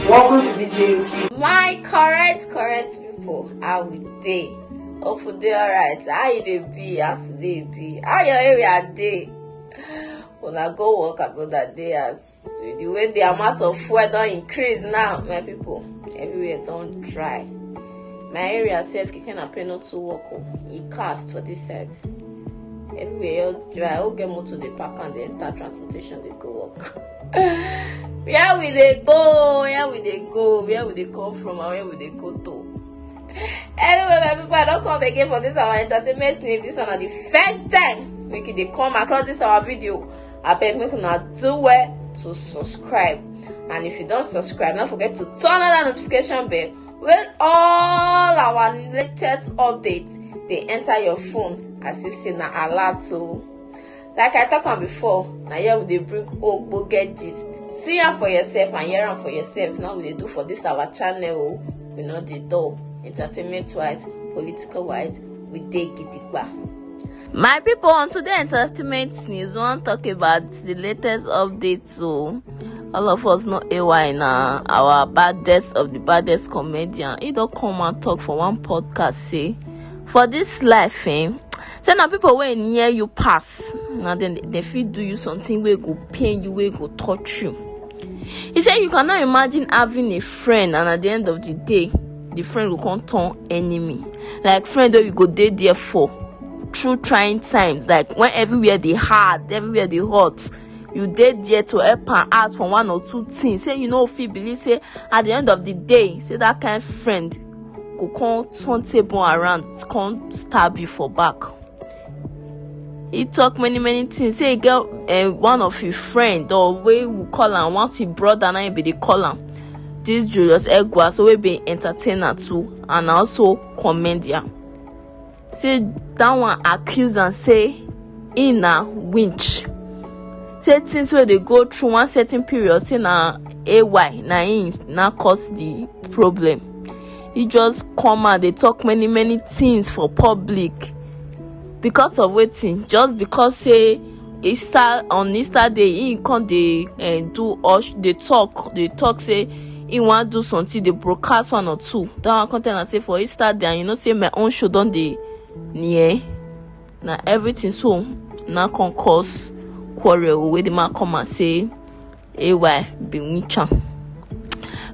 Welcome to the JMT. My correct people, how we dey? Hope they alright. How you dey be? As they be? How your area dey? When I go work about that day, as the way the amount of fuel don't increase now, my people, everywhere don't dry. My area self can pay not to work. He cast for this side. Everywhere else dry. I'll get more to the park and the enter transportation. They go work. Where will they go? Where will they go? Where will they come from? And where will they go to? Anyway, my people, I don't come again for this our entertainment news. This one is the first time make it they come across this our video. I beg make una do well to subscribe. And if you don't subscribe, don't forget to turn on that notification bell when all our latest updates they enter your phone as if say na alert. So like I talked on before, now here we they bring go get this. See am for yourself and hear am for yourself. Now we they do for this our channel. We know the door entertainment wise, political wise, we dey gidigba. My people, on today entertainment news, we want to talk about the latest updates. So all of us know AY now, our baddest of the baddest comedian. He don't come and talk for one podcast, say for this life, say now people when near you pass, now then they feel do you something where go pain you, where go touch you. He said you cannot imagine having a friend and at the end of the day, the friend will come turn enemy. Like friend that you go there for through trying times, like when everywhere they hard, everywhere they hot, you dead there to help and ask for one or two things. Say you know if you believe, say at the end of the day, say that kind of friend go come turn table around, come stab you for back. He talk many things. Say he get one of his friend or way we call him once he brother and I be they call him this Julius Egwa, so we be entertainer too and also comedian. Say that one accuse and say in a winch. Say things where they go through one certain period, say na AY na cause the problem. He just come out, they talk many things for public. Because of waiting, just because say on Easter day he come they do or they talk say he want do something, they broadcast one or two. That one content and say for Easter day, and you know say my own show don't they near now everything so now can cause quarrel where the man come and say AY be wincha.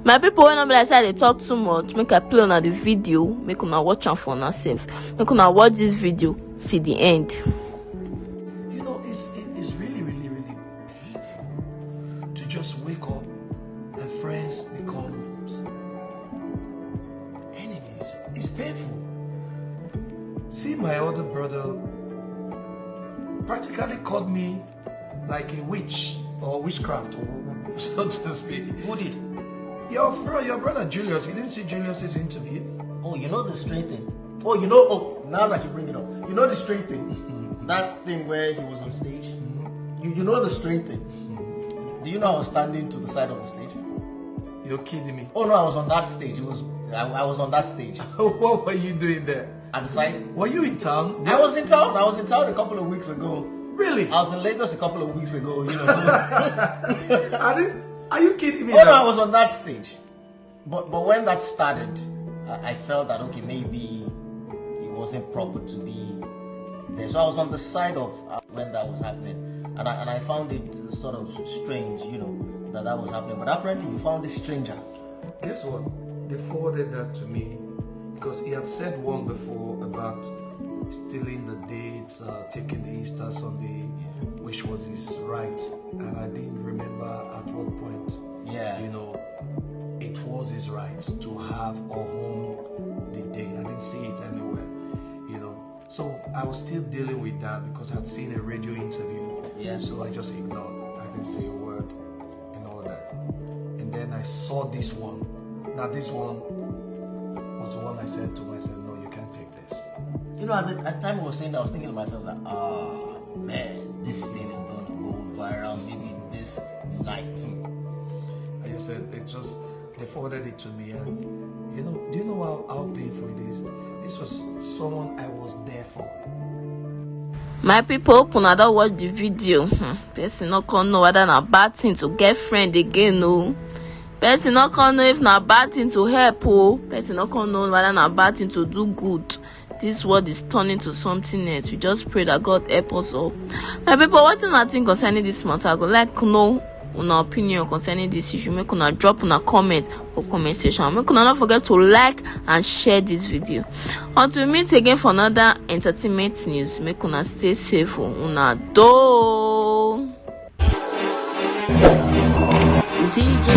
My people when I say they talk too much, make I play on the video, make una watch am for yourself. Make una watch this video see the end. You know, it's really painful to just wake up and friends becomes enemies. It's painful. See, my older brother practically called me like a witch or witchcraft, or so to speak. Who did? Your brother Julius. You didn't see Julius's interview? Oh, you know the strange thing. Oh, you know. Oh, now that you bring it up, you know the strange thing. That thing where he was on stage. You know the strange thing. Do you know I was standing to the side of the stage? You're kidding me. Oh no, I was on that stage. I was on that stage. What were you doing there? At the side. Were you in town? I was in town. I was in town a couple of weeks ago. Really? I was in Lagos a couple of weeks ago. You know. Are you kidding me? Oh no, I was on that stage. But when that started, I felt that okay, maybe it wasn't proper to be there. So I was on the side of when that was happening, and I found it sort of strange, you know, that was happening. But apparently, you found this stranger. Guess what? They forwarded that to me because he had said one before about stealing the dates, taking the Easter Sunday, which was his right, and I didn't remember at what point. Yeah, you know, it was his right to have or home the day. I didn't see it anywhere, you know. So I was still dealing with that because I'd seen a radio interview. Yeah. So I just ignored. I didn't say a word and all that. And then I saw this one. Now this one was the one I said to myself, no, you can't take this. You know, at the time I was saying that, I was thinking to myself that, man, this thing is going to go viral maybe this night. I just said, they forwarded it to me, and you know, do you know how painful it is? This was someone I was there for. My people, open I don't watch the video. Person not can know whether na bad thing to get friend again. No, Person not gonna know if na bad thing to help, oh. Person not gonna know whether na bad thing to do good. This world is turning to something else. We just pray that God help us all. My people, what do you think concerning this matter? I go like know una opinion concerning this issue. Make una drop una comment or comment section. Make una not forget to like and share this video. Until we meet again for another entertainment news. Make una stay safe. Una do. DJ